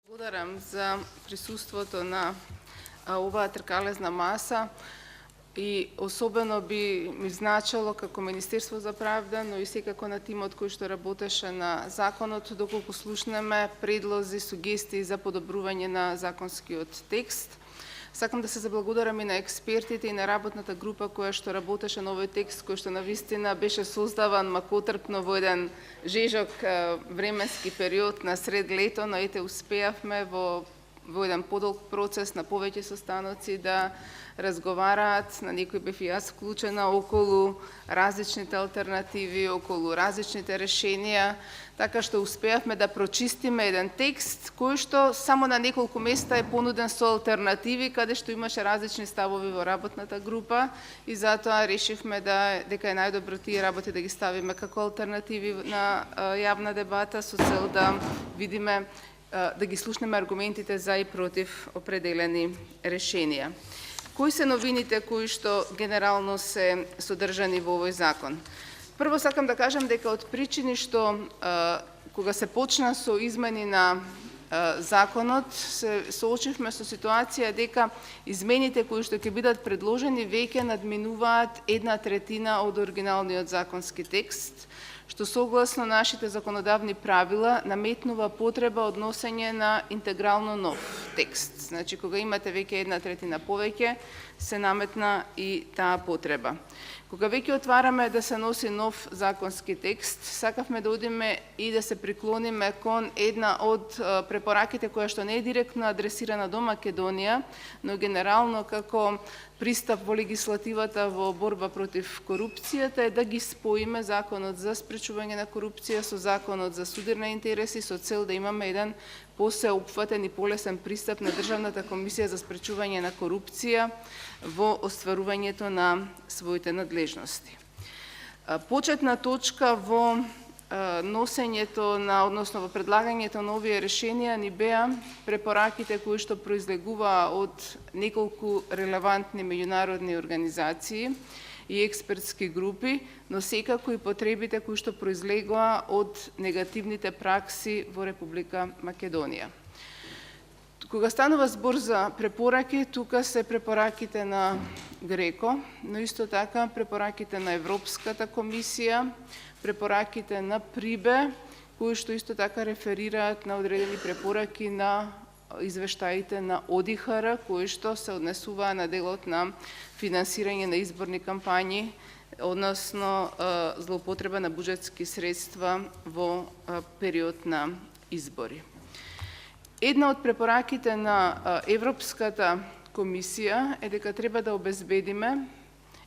Благодарам за присуството на оваа тркалезна маса и особено би ми значило како Министерство за правда, но и секако на тимот кој што работеше на законот, доколку слушнеме предлози, сугестии за подобрување на законскиот текст. Сакам да се заблагодарам и на експертите и на работната група која што работеше на овој текст, кој што навистина беше создаван макотрпно во еден жежок временски период на сред лето, но ете успеавме во еден подолг процес на повеќе состаноци да разговараат, на некој бев и јас вклучена околу различните алтернативи, околу различните решенија, така што успеавме да прочистиме еден текст кој што само на неколку места е понуден со алтернативи, каде што имаше различни ставови во работната група и затоа решивме дека е најдобро тие работи да ги ставиме како алтернативи на јавна дебата со цел да видиме, да ги слушнеме аргументите за и против определени решенија. Кои се новините кои што генерално се содржани во овој закон? Прво сакам да кажам дека од причини што кога се почна со измени на законот, се соочивме со ситуација дека измените кои што ќе бидат предложени веќе надминуваат 1/3 од оригиналниот законски текст, што согласно нашите законодавни правила наметнува потреба од носење на интегрално нов текст. Значи, кога имате веќе 1/3 повеќе, се наметна и таа потреба. Кога веќе отвараме да се носи нов законски текст, сакавме да одиме и да се приклониме кон една од препораките која што не е директно адресирана до Македонија, но генерално како пристап во легислативата во борба против корупцијата е да ги споиме Законот за спречување на корупција со Законот за судир на интереси со цел да имаме еден посеопфатен и полесен пристап на Државната комисија за спречување на корупција во остварувањето на своите надлежности. Почетна точка во носењето на, односно во предлагањето на овие решенија ни беа препораките кои што произлегуваа од неколку релевантни меѓународни организации и експертски групи, но секако и потребите кои што произлегоа од негативните пракси во Република Македонија. Кога станува збор за препораки, тука се препораките на ГРЕКО, но исто така препораките на Европската комисија, препораките на ПРИБЕ, кои што исто така реферираат на одредени препораки на извештаите на ОДИХР, кои што се однесуваа на делот на финансирање на изборни кампањи, односно злоупотреба на буџетски средства во период на избори. Една од препораките на Европската комисија е дека треба да обезбедиме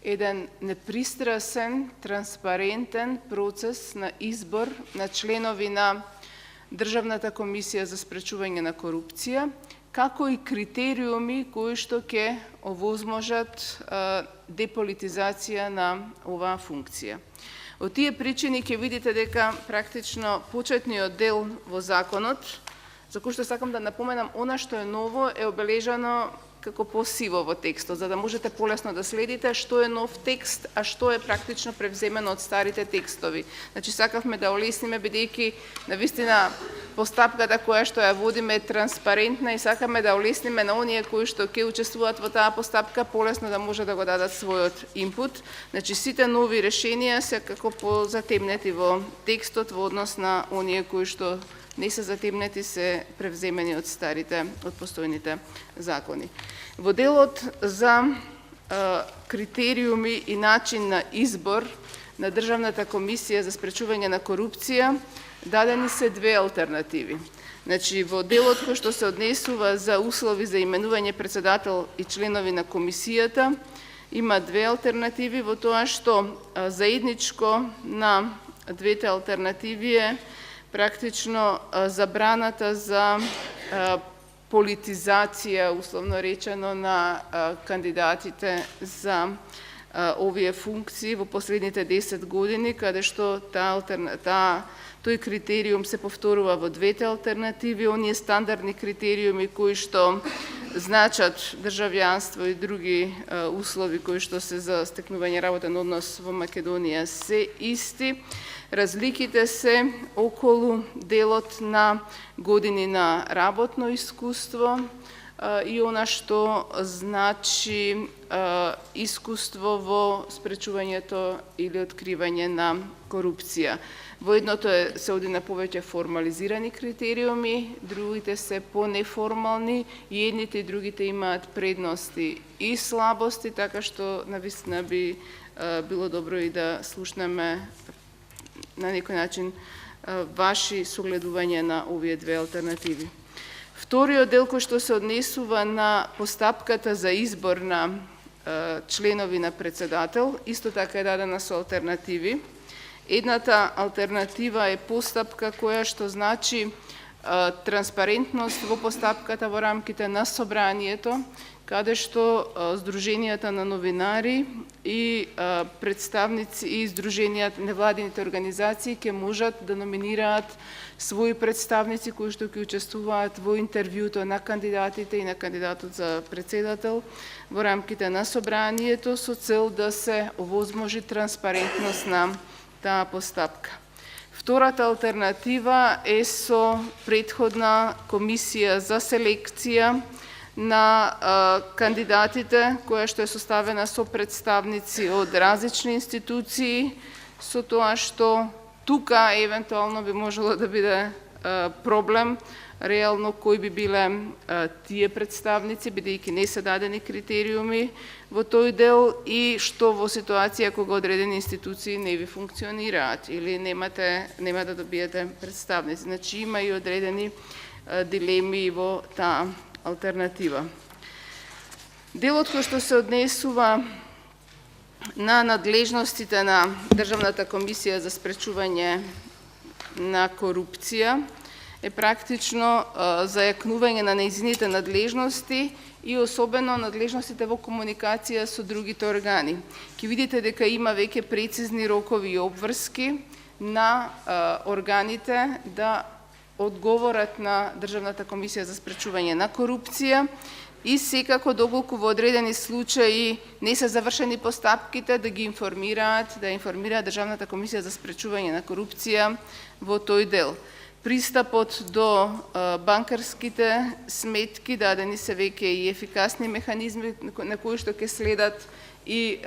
еден непристрасен, транспарентен процес на избор на членови на Државната комисија за спречување на корупција, како и критериуми кои што ќе овозможат деполитизација на оваа функција. Од тие причини ќе видите дека практично почетниот дел во законот, за кој што сакам да напоменам, она што е ново е обележано како посиво во текстот, за да можете полесно да следите што е нов текст, а што е практично превземено од старите текстови. Значи, сакавме да олесниме, бидејќи навистина постапката која што ја водиме е транспарентна и сакаме да олесниме на оние кои што ќе учествуваат во таа постапка, полесно да може да го дадат својот инпут. Значи, сите нови решенија се како позатемнети во текстот во однос на оние кои што не се затемнети, се превземени од старите, од постојните закони. Во делот за критериуми и начин на избор на Државната комисија за спречување на корупција, дадени се две алтернативи. Значи, во делот кој што се однесува за услови за именување председател и членови на комисијата, има две алтернативи во тоа што заедничко на двете алтернативи е практично забраната за политизација, условно речено, на кандидатите за овие функции во последните 10 години, каде што тој критериум се повторува во двете алтернативи, оние стандардни критериуми кои што значат државјанство и други услови кои што се за стекнување работен однос во Македонија се исти. Разликите се околу делот на години на работно искуство и она што значи искуство во спречувањето или откривање на корупција. Во едното се оди на повеќе формализирани критериуми, другите се понеформални, и едните и другите имаат предности и слабости, така што навистина би било добро и да слушнеме на некој начин ваши согледувања на овие две алтернативи. Вториот дел кој што се однесува на постапката за избор на членови на председател, исто така е дадена со алтернативи. Едната алтернатива е постапка која што значи транспарентност во постапката во рамките на собранието, каде што Сдруженијата на новинари и представници и Сдруженијата невладините организации ќе можат да номинираат своји представници кои што ќе учествуваат во интервјуто на кандидатите и на кандидатот за председател во рамките на собранието со цел да се овозможи транспарентност на таа постапка. Втората алтернатива е со претходна комисија за селекција на кандидатите, која што е составена со представници од различни институции, со тоа што тука евентуално би можело да биде проблем, реално кои би биле тие представници, бидејќи не се дадени критериуми во тој дел, и што во ситуација кога одредени институции не ви функционираат или нема да добиете представници. Значи има и одредени дилеми во таа алтернатива. Делот кој што се однесува на надлежностите на Државната комисија за спречување на корупција е практично зајакнување на нејзините надлежности и особено надлежностите во комуникација со другите органи. Ќе видите дека има веќе прецизни рокови и обврски на органите да одговорат на Државната комисија за спречување на корупција и секако доколку во одредени случаи не се завршени постапките да ги информираат, Државната комисија за спречување на корупција во тој дел. Пристапот до банкарските сметки, дадени се веќе и ефикасни механизми на кои што ќе следат и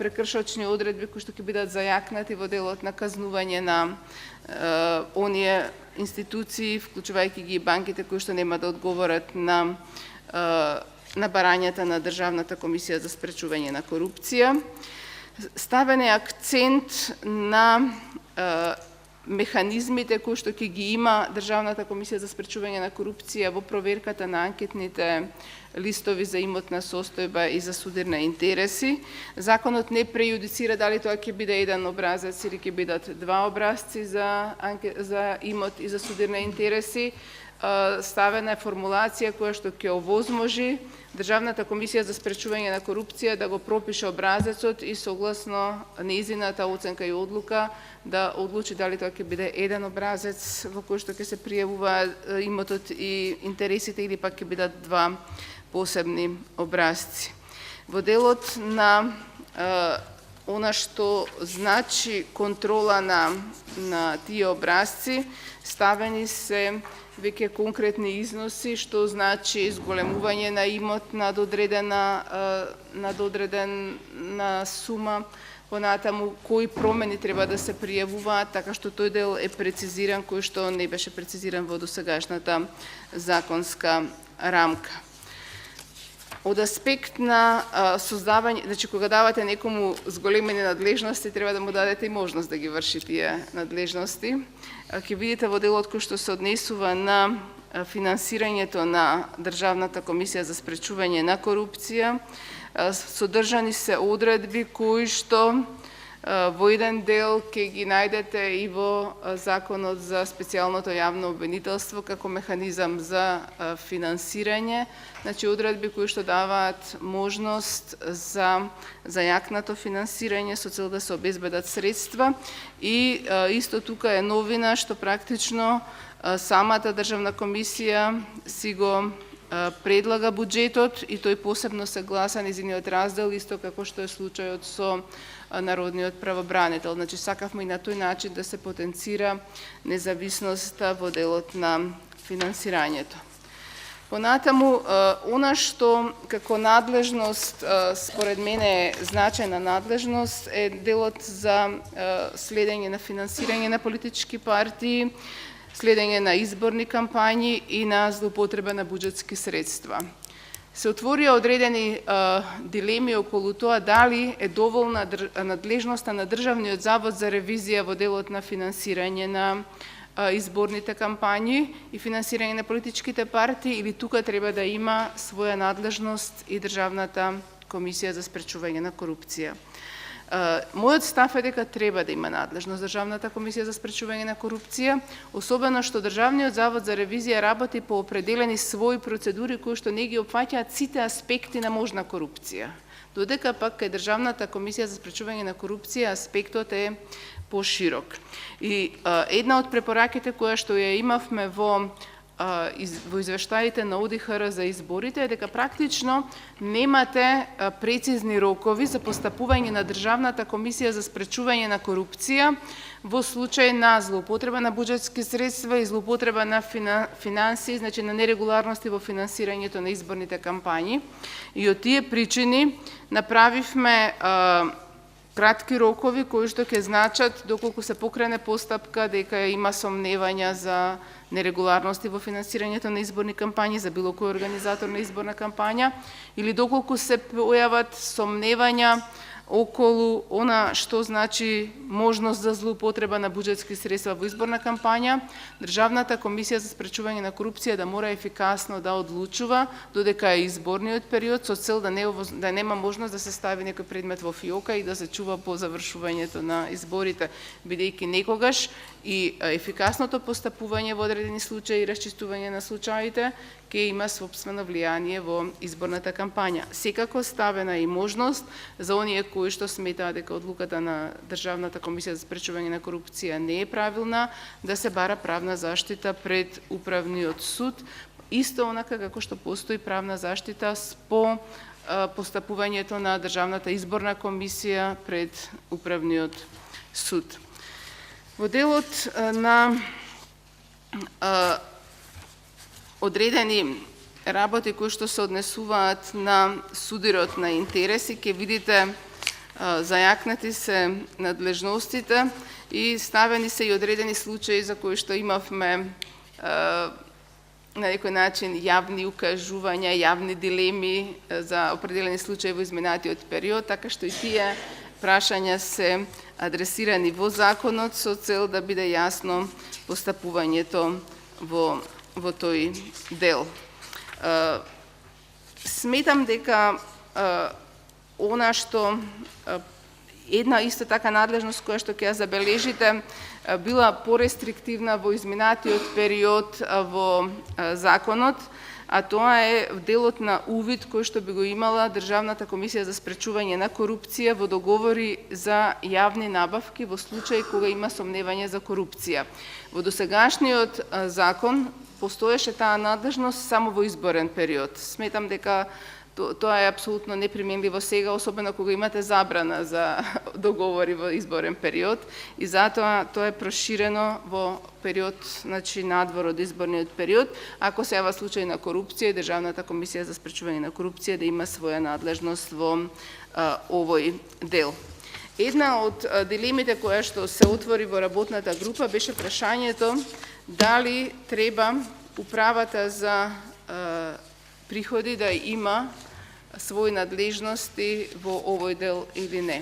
прекршочни одредби кои што ќе бидат зајакнати во делот на казнување на оние институции, вклучувајќи ги и банките кои што нема да одговорат на барањата на Државната комисија за спречување на корупција. Ставен е акцент на механизмите кои што ќе ги има Државната комисија за спречување на корупција во проверката на анкетните листови за имотна состојба и за судирни интереси. Законот не прејудицира дали тоа ќе биде еден образец или ќе бидат два образци за имот и за судирни интереси. Ставена е формулација која што ќе овозможи Државната комисија за спречување на корупција да го пропише образецот и согласно нејзината оценка и одлука да одлучи дали тоа ќе биде еден образец во кој што ќе се пријавува имотот и интересите или пак ќе бидат два посебни образци. Во делот на она што значи контрола на тие образци, ставени се веќе конкретни износи, што значи зголемување на имот над одредена сума, понатаму кои промени треба да се пријавуваат, така што тој дел е прецизиран, кој што не беше прецизиран во досегашната законска рамка. Од аспект на создавање, значи кога давате некому зголемени надлежности, треба да му дадете и можност да ги врши тие надлежности. Ќе видите во делот кој што се однесува на финансирањето на Државната комисија за спречување на корупција, содржани се одредби кои што Во еден дел ќе ги најдете и во Законот за специјалното јавно обвинителство како механизам за финансирање, значи одредби кои што даваат можност за зајакнато финансирање со цел да се обезбедат средства и исто тука е новина што практично самата државна комисија си го предлага буџетот и тој посебно се гласа низиниот раздел, исто како што е случајот со народниот правобранител. Значи, сакавме и на тој начин да се потенцира независноста во делот на финансирањето. Понатаму, она што како надлежност, според мене е значајна надлежност, е делот за следење на финансирање на политички партии, следење на изборни кампањи и на злоупотреба на буџетски средства. Се отворија одредени дилеми околу тоа дали е доволна надлежноста на Државниот завод за ревизија во делот на финансирање на изборните кампањи и финансирање на политичките партии, или тука треба да има своја надлежност и Државната комисија за спречување на корупција. Мојот став е дека треба да има надлежност Државната комисија за спречување на корупција, особено што Државниот завод за ревизија работи по определени своји процедури кои што не ги опфаќаат сите аспекти на можна корупција. Додека пак кај Државната комисија за спречување на корупција аспектот е поширок. И една од препораките која што ја имавме во извештаите на ОДИХР за изборите е дека практично немате прецизни рокови за постапување на Државната комисија за спречување на корупција во случај на злоупотреба на буџетски средства и злоупотреба на финансии, значи на нерегуларности во финансирањето на изборните кампањи. И од тие причини направивме кратки рокови кои што ќе значат доколку се покрене постапка дека има сомневања за нерегуларности во финансирањето на изборни кампањи за било кој организатор на изборна кампања, или доколку се појават сомневања околу она што значи можност за злоупотреба на буџетски средства во изборна кампања, Државната комисија за спречување на корупција да мора ефикасно да одлучува додека е изборниот период, со цел да нема можност да се стави некој предмет во фиока и да се чува по завршувањето на изборите, бидејќи некогаш и ефикасното постапување во одредени случаи и расчистување на случаите ќе има сопствено влијание во изборната кампања. Секако ставена и можност за оние кои што сметаат дека одлуката на Државната комисија за спречување на корупција не е правилна, да се бара правна заштита пред Управниот суд, исто онака како што постои правна заштита по постапувањето на Државната изборна комисија пред Управниот суд. Во делот на одредени работи кои што се однесуваат на судирот на интереси, ќе видите зајакнати се надлежностите и ставени се и одредени случаи за кои што имавме на некој начин јавни укажувања, јавни дилеми за определени случаи во изминатиот период, така што и тие прашања се адресирани во законот со цел да биде јасно постапувањето во тој дел. Сметам дека она што една исто така надлежност која што ќе ја забележите била порестриктивна во изминатиот период во законот, а тоа е делот на увид кој што би го имала Државната комисија за спречување на корупција во договори за јавни набавки во случај кога има сомневање за корупција. Во досегашниот закон постоеше таа надлежност само во изборен период. Сметам дека тоа е апсолутно неприменливо сега, особено кога имате забрана за договори во изборен период, и затоа тоа е проширено во период, значи надвор од изборниот период, ако се јава случај на корупција и Државната комисија за спречување на корупција да има своја надлежност во овој дел. Една од дилемите која што се отвори во работната група беше прашањето дали треба управата за приходи да има своји надлежности во овој дел или не.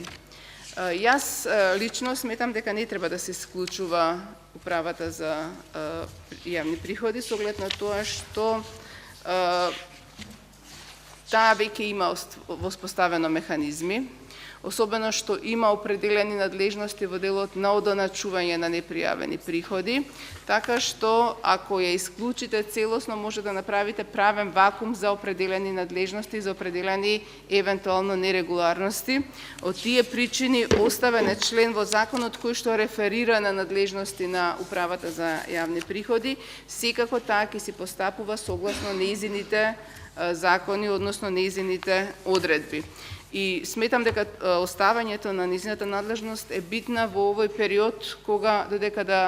Јас лично сметам дека не треба да се исклучува управата за јавни приходи, со оглед на тоа што таа веќе има воспоставено механизми. особено што има определени надлежности во делот на одоначување на непријавени приходи, така што ако ја исклучите целосно може да направите правен вакуум за определени надлежности, за определени евентуално нерегуларности. Од тие причини оставен е член во законот кој што реферира на надлежности на управата за јавни приходи, секако таа ќе си постапува согласно нејзините закони, односно нејзините одредби. И сметам дека оставањето на нејзината надлежност е битна во овој период кога додека да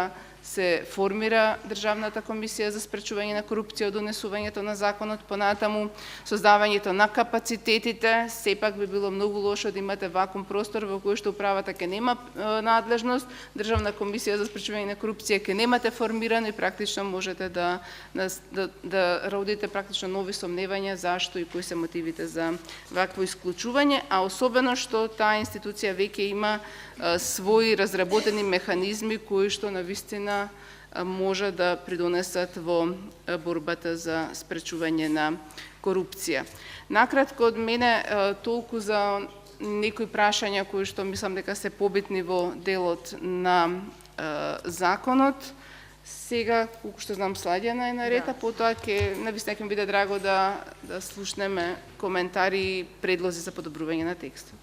се формира Државната комисија за спречување на корупција од донесувањето на законот, понатаму создавањето на капацитетите, сепак би било многу лошо да имате вакуум простор во кој што управата ќе нема надлежност, Државна комисија за спречување на корупција ќе немате формирано и практично можете да родите практично нови сомневања зашто и кои се мотивите за вакво исклучување, а особено што таа институција веќе има своји разработени механизми кои што навистина може да придонесат во борбата за спречување на корупција. Накратко од мене толку за некои прашања кои што мислам дека се побитни во делот на законот. Сега, колку што знам, Сладјана е наред, а потоа навистина ќе ми биде драго да слушнеме коментари и предлози за подобрување на текстот.